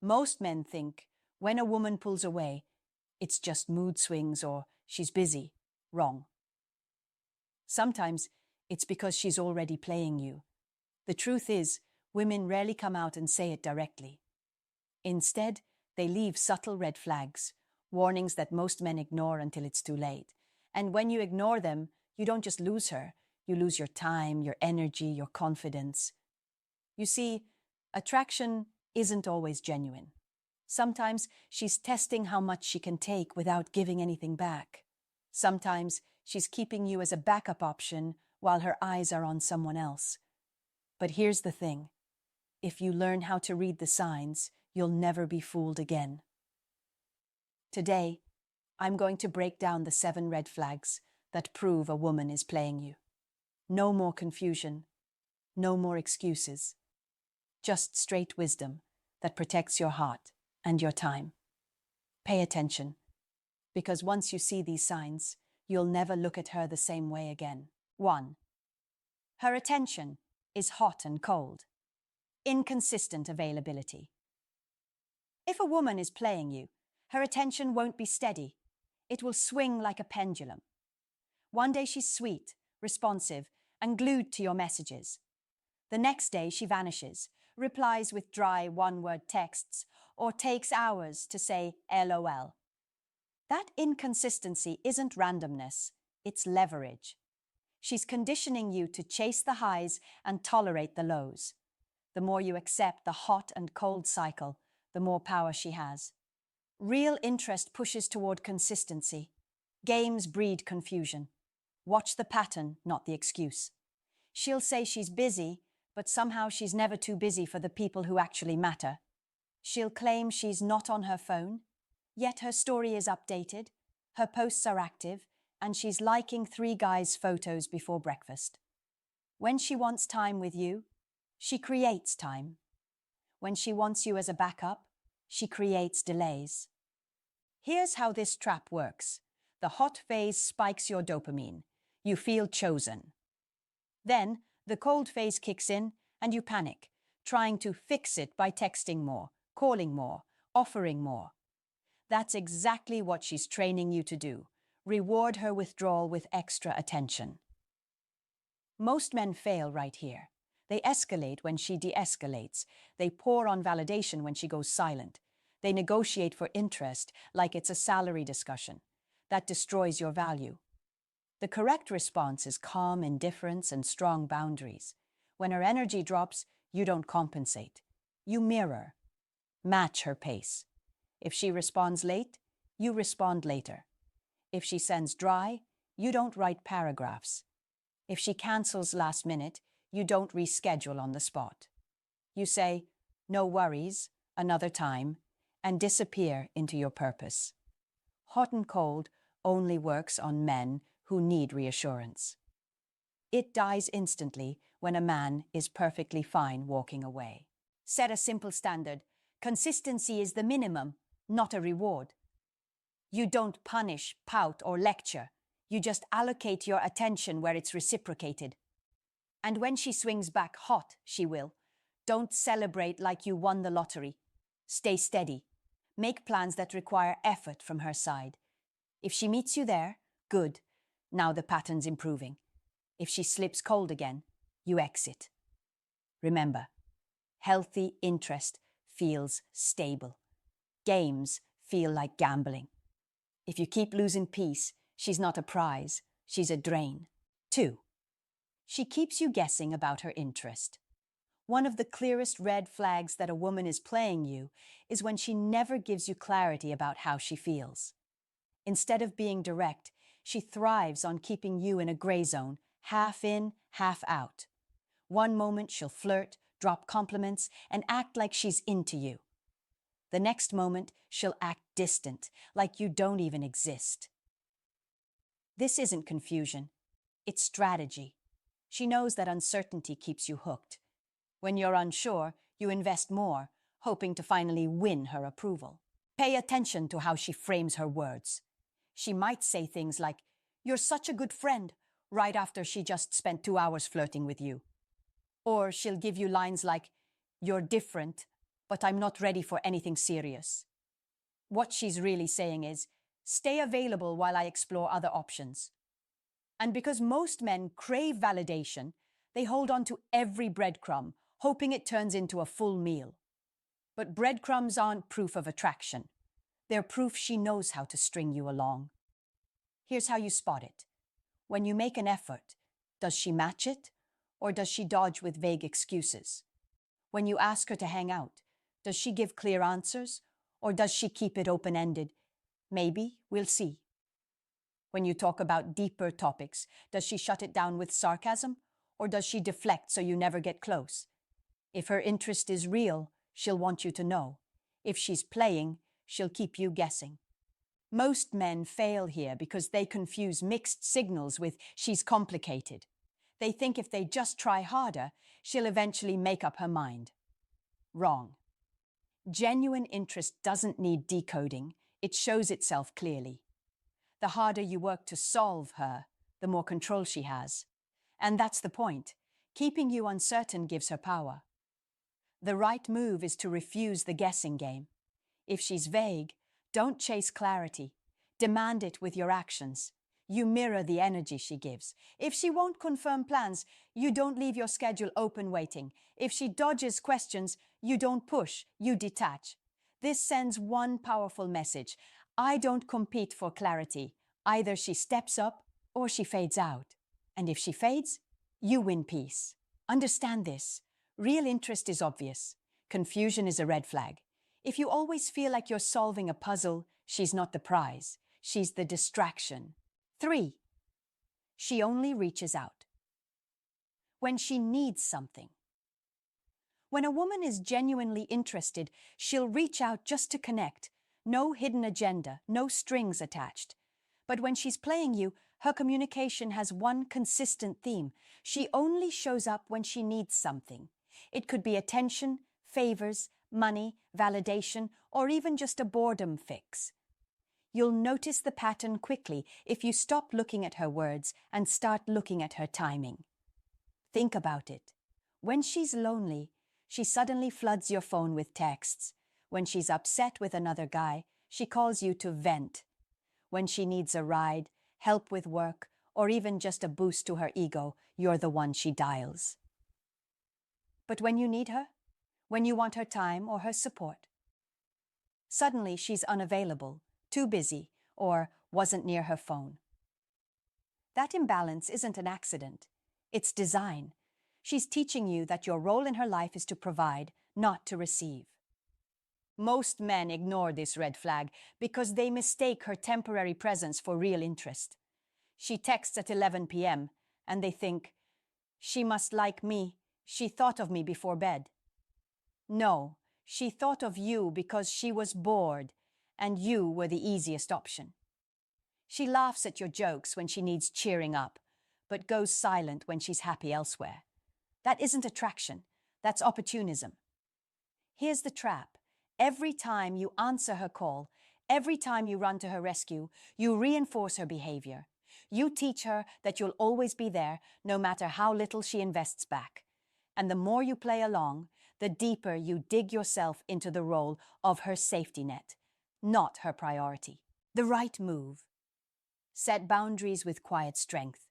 Most men think when a woman pulls away, it's just mood swings or she's busy. Wrong. Sometimes it's because she's already playing you. The truth is, women rarely come out and say it directly. Instead, they leave subtle red flags, warnings that most men ignore until it's too late. And when you ignore them, you don't just lose her, you lose your time, your energy, your confidence. You see, attraction isn't always genuine. Sometimes she's testing how much she can take without giving anything back. Sometimes she's keeping you as a backup option while her eyes are on someone else. But here's the thing. If you learn how to read the signs, you'll never be fooled again. Today, I'm going to break down the 7 red flags that prove a woman is playing you. No more confusion. No more excuses. Just straight wisdom that protects your heart and your time. Pay attention, because once you see these signs, you'll never look at her the same way again. 1. Her attention is hot and cold. Inconsistent availability. If a woman is playing you, her attention won't be steady. It will swing like a pendulum. One day she's sweet, responsive, and glued to your messages. The next day she vanishes, replies with dry one-word texts, or takes hours to say LOL. That inconsistency isn't randomness, it's leverage. She's conditioning you to chase the highs and tolerate the lows. The more you accept the hot and cold cycle, the more power she has. Real interest pushes toward consistency. Games breed confusion. Watch the pattern, not the excuse. She'll say she's busy, but somehow she's never too busy for the people who actually matter. She'll claim she's not on her phone, yet her story is updated, her posts are active, and she's liking 3 guys' photos before breakfast. When she wants time with you, she creates time. When she wants you as a backup, she creates delays. Here's how this trap works. The hot phase spikes your dopamine. You feel chosen. Then, the cold phase kicks in and you panic, trying to fix it by texting more, calling more, offering more. That's exactly what she's training you to do. Reward her withdrawal with extra attention. Most men fail right here. They escalate when she de-escalates. They pour on validation when she goes silent. They negotiate for interest like it's a salary discussion. That destroys your value. The correct response is calm indifference and strong boundaries. When her energy drops, you don't compensate. You mirror. Match her pace. If she responds late, you respond later. If she sends dry, you don't write paragraphs. If she cancels last minute, you don't reschedule on the spot. You say, no worries, another time, and disappear into your purpose. Hot and cold only works on men who need reassurance. It dies instantly when a man is perfectly fine walking away. Set a simple standard. Consistency is the minimum, not a reward. You don't punish, pout, or lecture. You just allocate your attention where it's reciprocated. And when she swings back hot, she will. Don't celebrate like you won the lottery. Stay steady. Make plans that require effort from her side. If she meets you there, good. Now the pattern's improving. If she slips cold again, you exit. Remember, healthy interest feels stable. Games feel like gambling. If you keep losing peace, she's not a prize, she's a drain. 2. She keeps you guessing about her interest. One of the clearest red flags that a woman is playing you is when she never gives you clarity about how she feels. Instead of being direct, she thrives on keeping you in a gray zone, half in, half out. One moment she'll flirt, drop compliments, and act like she's into you. The next moment she'll act distant, like you don't even exist. This isn't confusion, it's strategy. She knows that uncertainty keeps you hooked. When you're unsure, you invest more, hoping to finally win her approval. Pay attention to how she frames her words. She might say things like, "You're such a good friend," right after she just spent 2 hours flirting with you. Or she'll give you lines like, "You're different," but I'm not ready for anything serious. What she's really saying is, stay available while I explore other options. And because most men crave validation, they hold on to every breadcrumb, hoping it turns into a full meal. But breadcrumbs aren't proof of attraction. They're proof she knows how to string you along. Here's how you spot it. When you make an effort, does she match it, or does she dodge with vague excuses? When you ask her to hang out, does she give clear answers, or does she keep it open-ended? Maybe, we'll see. When you talk about deeper topics, does she shut it down with sarcasm, or does she deflect so you never get close? If her interest is real, she'll want you to know. If she's playing, she'll keep you guessing. Most men fail here because they confuse mixed signals with she's complicated. They think if they just try harder, she'll eventually make up her mind. Wrong. Genuine interest doesn't need decoding. It shows itself clearly. The harder you work to solve her, the more control she has. And that's the point. Keeping you uncertain gives her power. The right move is to refuse the guessing game. If she's vague, don't chase clarity. Demand it with your actions. You mirror the energy she gives. If she won't confirm plans, you don't leave your schedule open waiting. If she dodges questions, you don't push, you detach. This sends one powerful message. I don't compete for clarity. Either she steps up or she fades out. And if she fades, you win peace. Understand this. Real interest is obvious. Confusion is a red flag. If you always feel like you're solving a puzzle, she's not the prize. She's the distraction. 3. She only reaches out when she needs something. When a woman is genuinely interested, she'll reach out just to connect. No hidden agenda, no strings attached. But when she's playing you, her communication has one consistent theme. She only shows up when she needs something. It could be attention, favors, money, validation, or even just a boredom fix. You'll notice the pattern quickly if you stop looking at her words and start looking at her timing. Think about it. When she's lonely, she suddenly floods your phone with texts. When she's upset with another guy, she calls you to vent. When she needs a ride, help with work, or even just a boost to her ego, you're the one she dials. But when you need her, when you want her time or her support, suddenly she's unavailable, too busy, or wasn't near her phone. That imbalance isn't an accident. It's design. She's teaching you that your role in her life is to provide, not to receive. Most men ignore this red flag because they mistake her temporary presence for real interest. She texts at 11 p.m. and they think, she must like me. She thought of me before bed. No, she thought of you because she was bored and you were the easiest option. She laughs at your jokes when she needs cheering up, but goes silent when she's happy elsewhere. That isn't attraction, that's opportunism. Here's the trap. Every time you answer her call, every time you run to her rescue, you reinforce her behavior. You teach her that you'll always be there, no matter how little she invests back. And the more you play along, the deeper you dig yourself into the role of her safety net, not her priority. The right move. Set boundaries with quiet strength.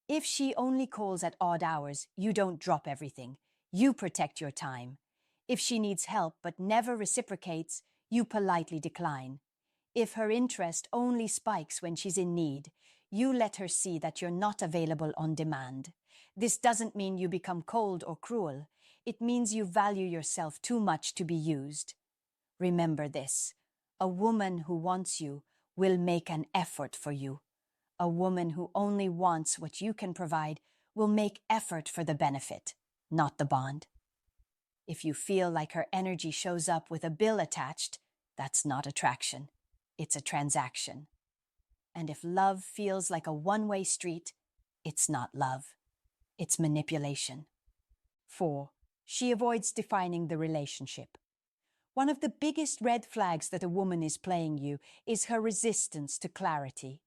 If she only calls at odd hours, you don't drop everything. You protect your time. If she needs help but never reciprocates, you politely decline. If her interest only spikes when she's in need, you let her see that you're not available on demand. This doesn't mean you become cold or cruel. It means you value yourself too much to be used. Remember this. A woman who wants you will make an effort for you. A woman who only wants what you can provide will make effort for the benefit, not the bond. If you feel like her energy shows up with a bill attached, that's not attraction. It's a transaction. And if love feels like a one-way street, it's not love. It's manipulation. 4. She avoids defining the relationship. One of the biggest red flags that a woman is playing you is her resistance to clarity.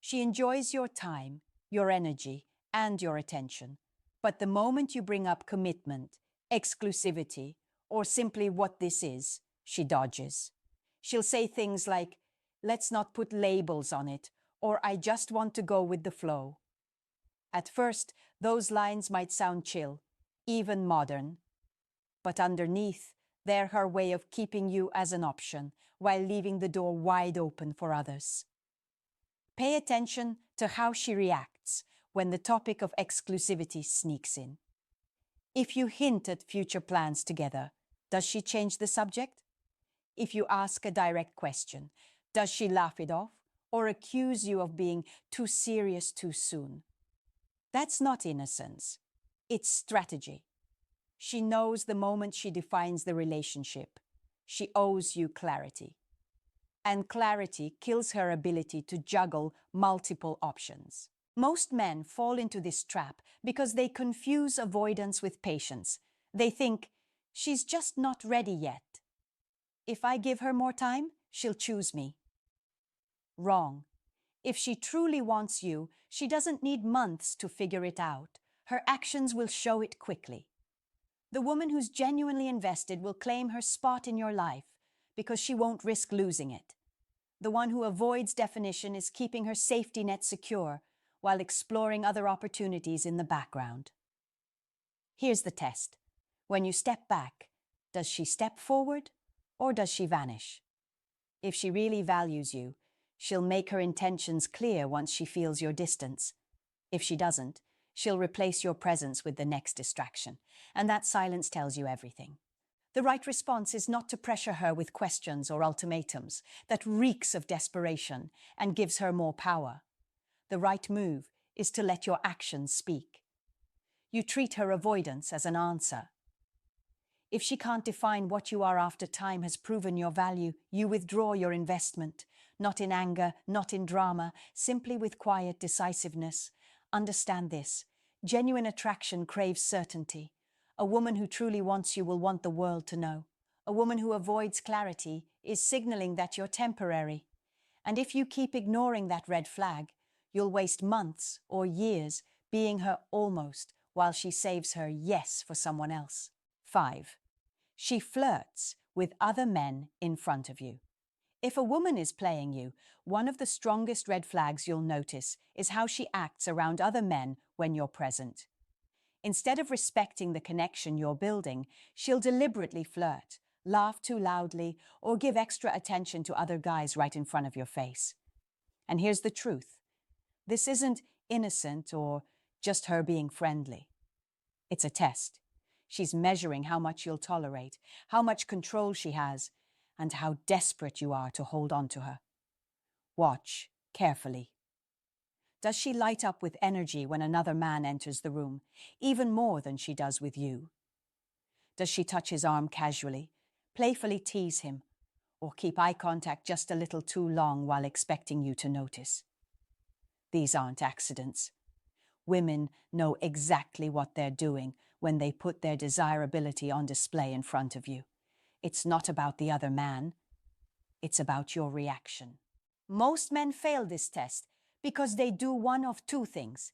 She enjoys your time, your energy, and your attention. But the moment you bring up commitment, exclusivity, or simply what this is, she dodges. She'll say things like, let's not put labels on it, or I just want to go with the flow. At first, those lines might sound chill, even modern. But underneath, they're her way of keeping you as an option while leaving the door wide open for others. Pay attention to how she reacts when the topic of exclusivity sneaks in. If you hint at future plans together, does she change the subject? If you ask a direct question, does she laugh it off or accuse you of being too serious too soon? That's not innocence. It's strategy. She knows the moment she defines the relationship, she owes you clarity. And clarity kills her ability to juggle multiple options. Most men fall into this trap because they confuse avoidance with patience. They think, she's just not ready yet. If I give her more time, she'll choose me. Wrong. If she truly wants you, she doesn't need months to figure it out. Her actions will show it quickly. The woman who's genuinely invested will claim her spot in your life because she won't risk losing it. The one who avoids definition is keeping her safety net secure while exploring other opportunities in the background. Here's the test. When you step back, does she step forward or does she vanish? If she really values you, she'll make her intentions clear once she feels your distance. If she doesn't, she'll replace your presence with the next distraction, and that silence tells you everything. The right response is not to pressure her with questions or ultimatums that reeks of desperation and gives her more power. The right move is to let your actions speak. You treat her avoidance as an answer. If she can't define what you are after time has proven your value, you withdraw your investment, not in anger, not in drama, simply with quiet decisiveness. Understand this. Genuine attraction craves certainty. A woman who truly wants you will want the world to know. A woman who avoids clarity is signaling that you're temporary. And if you keep ignoring that red flag, you'll waste months or years being her almost while she saves her yes for someone else. 5. She flirts with other men in front of you. If a woman is playing you, one of the strongest red flags you'll notice is how she acts around other men when you're present. Instead of respecting the connection you're building, she'll deliberately flirt, laugh too loudly, or give extra attention to other guys right in front of your face. And here's the truth. This isn't innocent or just her being friendly. It's a test. She's measuring how much you'll tolerate, how much control she has, and how desperate you are to hold on to her. Watch carefully. Does she light up with energy when another man enters the room, even more than she does with you? Does she touch his arm casually, playfully tease him, or keep eye contact just a little too long while expecting you to notice? These aren't accidents. Women know exactly what they're doing when they put their desirability on display in front of you. It's not about the other man. It's about your reaction. Most men fail this test because they do one of two things.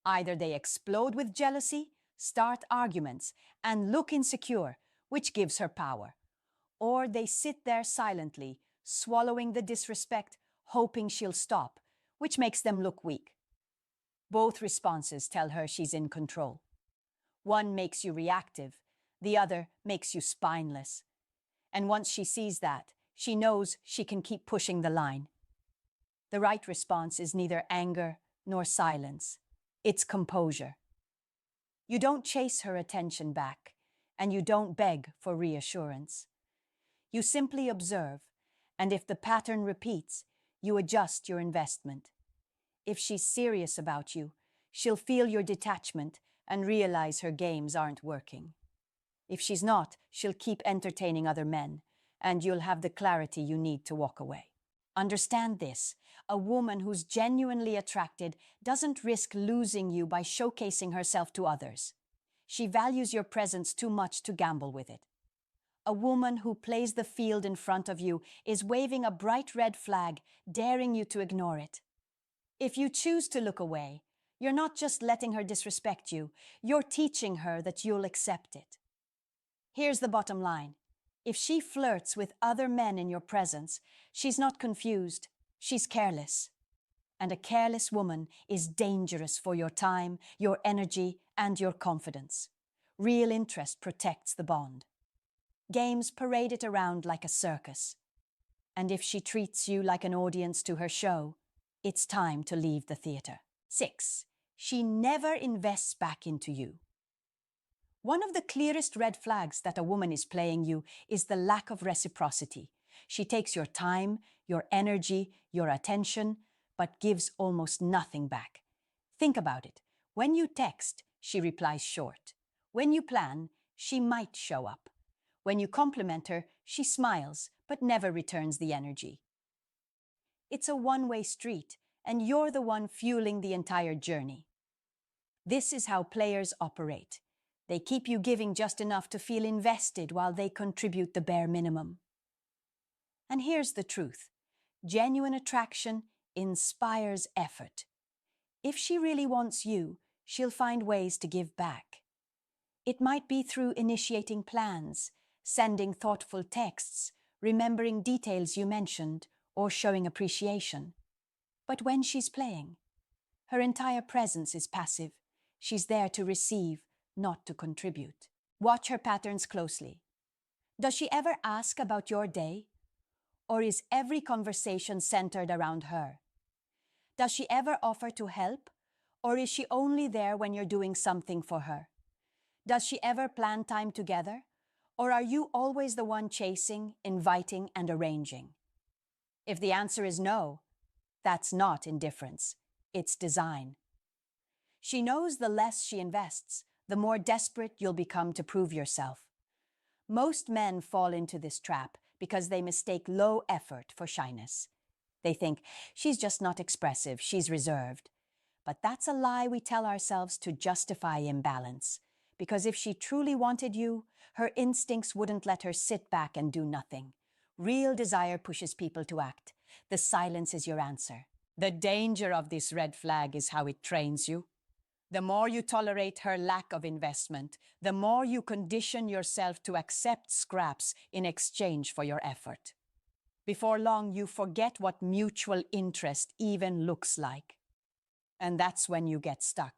Either they explode with jealousy, start arguments, and look insecure, which gives her power. Or they sit there silently, swallowing the disrespect, hoping she'll stop, which makes them look weak. Both responses tell her she's in control. One makes you reactive, the other makes you spineless. And once she sees that, she knows she can keep pushing the line. The right response is neither anger nor silence. It's composure. You don't chase her attention back, and you don't beg for reassurance. You simply observe, and if the pattern repeats, you adjust your investment. If she's serious about you, she'll feel your detachment and realize her games aren't working. If she's not, she'll keep entertaining other men, and you'll have the clarity you need to walk away. Understand this. A woman who's genuinely attracted doesn't risk losing you by showcasing herself to others. She values your presence too much to gamble with it. A woman who plays the field in front of you is waving a bright red flag, daring you to ignore it. If you choose to look away, you're not just letting her disrespect you, you're teaching her that you'll accept it. Here's the bottom line. If she flirts with other men in your presence, she's not confused, she's careless. And a careless woman is dangerous for your time, your energy, and your confidence. Real interest protects the bond. Games parade it around like a circus. And if she treats you like an audience to her show, it's time to leave the theater. 6. She never invests back into you. One of the clearest red flags that a woman is playing you is the lack of reciprocity. She takes your time, your energy, your attention, but gives almost nothing back. Think about it. When you text, she replies short. When you plan, she might show up. When you compliment her, she smiles, but never returns the energy. It's a one-way street, and you're the one fueling the entire journey. This is how players operate. They keep you giving just enough to feel invested while they contribute the bare minimum. And here's the truth. Genuine attraction inspires effort. If she really wants you, she'll find ways to give back. It might be through initiating plans, sending thoughtful texts, remembering details you mentioned, or showing appreciation. But when she's playing, her entire presence is passive. She's there to receive, not to contribute. Watch her patterns closely. Does she ever ask about your day? Or is every conversation centered around her? Does she ever offer to help? Or is she only there when you're doing something for her? Does she ever plan time together? Or are you always the one chasing, inviting, and arranging? If the answer is no, that's not indifference. It's design. She knows the less she invests, the more desperate you'll become to prove yourself. Most men fall into this trap because they mistake low effort for shyness. They think, she's just not expressive, she's reserved. But that's a lie we tell ourselves to justify imbalance. Because if she truly wanted you, her instincts wouldn't let her sit back and do nothing. Real desire pushes people to act. The silence is your answer. The danger of this red flag is how it trains you. The more you tolerate her lack of investment, the more you condition yourself to accept scraps in exchange for your effort. Before long, you forget what mutual interest even looks like. And that's when you get stuck,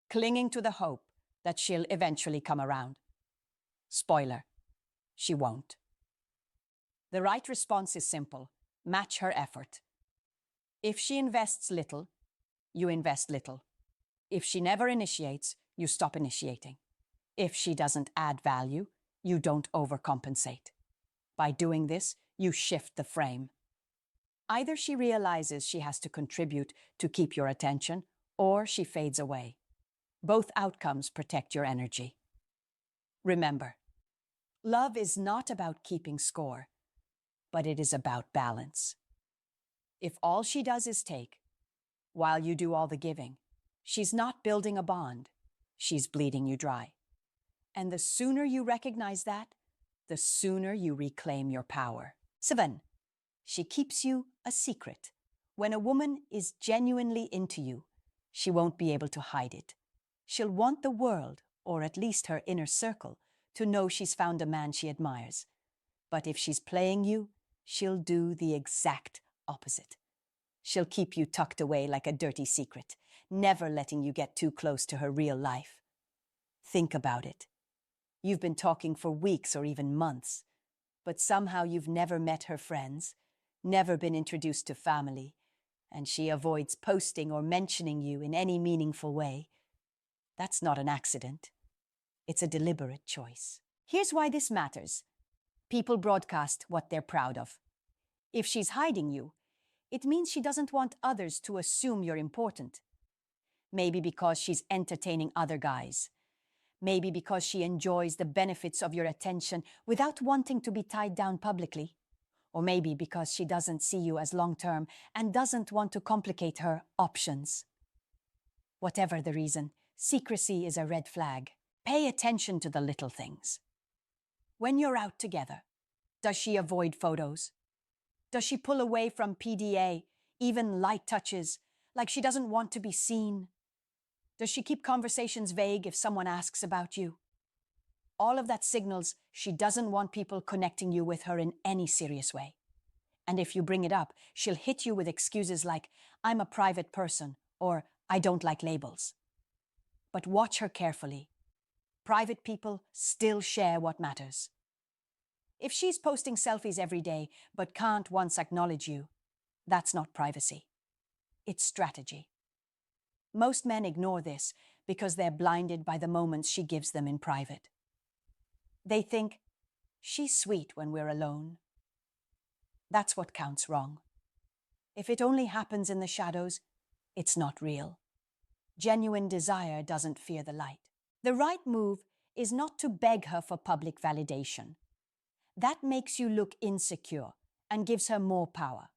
clinging to the hope that she'll eventually come around. Spoiler, she won't. The right response is simple. Match her effort. If she invests little, you invest little. If she never initiates, you stop initiating. If she doesn't add value, you don't overcompensate. By doing this, you shift the frame. Either she realizes she has to contribute to keep your attention, or she fades away. Both outcomes protect your energy. Remember, love is not about keeping score, but it is about balance. If all she does is take, while you do all the giving, she's not building a bond, she's bleeding you dry. And the sooner you recognize that, the sooner you reclaim your power. 7. She keeps you a secret. When a woman is genuinely into you, she won't be able to hide it. She'll want the world, or at least her inner circle, to know she's found a man she admires. But if she's playing you, she'll do the exact opposite. She'll keep you tucked away like a dirty secret, never letting you get too close to her real life. Think about it. You've been talking for weeks or even months, but somehow you've never met her friends, never been introduced to family, and she avoids posting or mentioning you in any meaningful way. That's not an accident. It's a deliberate choice. Here's why this matters. People broadcast what they're proud of. If she's hiding you, it means she doesn't want others to assume you're important. Maybe because she's entertaining other guys. Maybe because she enjoys the benefits of your attention without wanting to be tied down publicly. Or maybe because she doesn't see you as long-term and doesn't want to complicate her options. Whatever the reason, secrecy is a red flag. Pay attention to the little things. When you're out together, does she avoid photos? Does she pull away from PDA, even light touches, like she doesn't want to be seen? Does she keep conversations vague if someone asks about you? All of that signals she doesn't want people connecting you with her in any serious way. And if you bring it up, she'll hit you with excuses like, I'm a private person, or I don't like labels. But watch her carefully. Private people still share what matters. If she's posting selfies every day but can't once acknowledge you, that's not privacy. It's strategy. Most men ignore this because they're blinded by the moments she gives them in private. They think, she's sweet when we're alone. That's what counts wrong. If it only happens in the shadows, it's not real. Genuine desire doesn't fear the light. The right move is not to beg her for public validation. That makes you look insecure and gives her more power.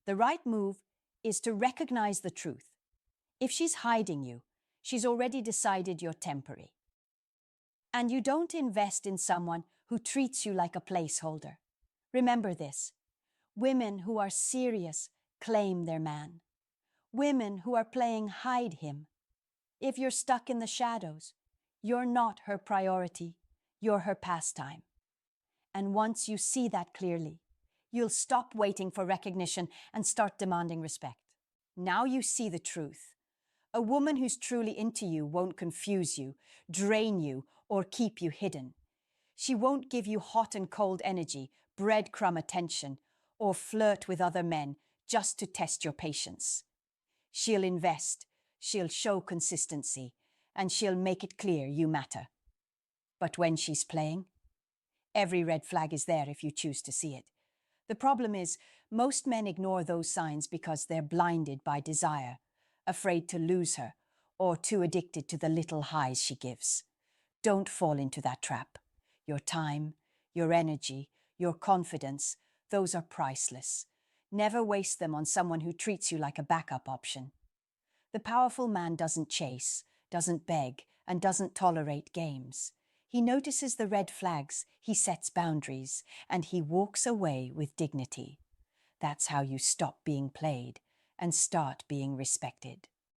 The right move is to recognize the truth. If she's hiding you, she's already decided you're temporary. And you don't invest in someone who treats you like a placeholder. Remember this. Women who are serious claim their man. Women who are playing hide him. If you're stuck in the shadows, you're not her priority, you're her pastime. And once you see that clearly, you'll stop waiting for recognition and start demanding respect. Now you see the truth. A woman who's truly into you won't confuse you, drain you, or keep you hidden. She won't give you hot and cold energy, breadcrumb attention, or flirt with other men just to test your patience. She'll invest, she'll show consistency, and she'll make it clear you matter. But when she's playing, every red flag is there if you choose to see it. The problem is, most men ignore those signs because they're blinded by desire, afraid to lose her, or too addicted to the little highs she gives. Don't fall into that trap. Your time, your energy, your confidence, those are priceless. Never waste them on someone who treats you like a backup option. The powerful man doesn't chase, doesn't beg, and doesn't tolerate games. He notices the red flags, he sets boundaries, and he walks away with dignity. That's how you stop being played and start being respected.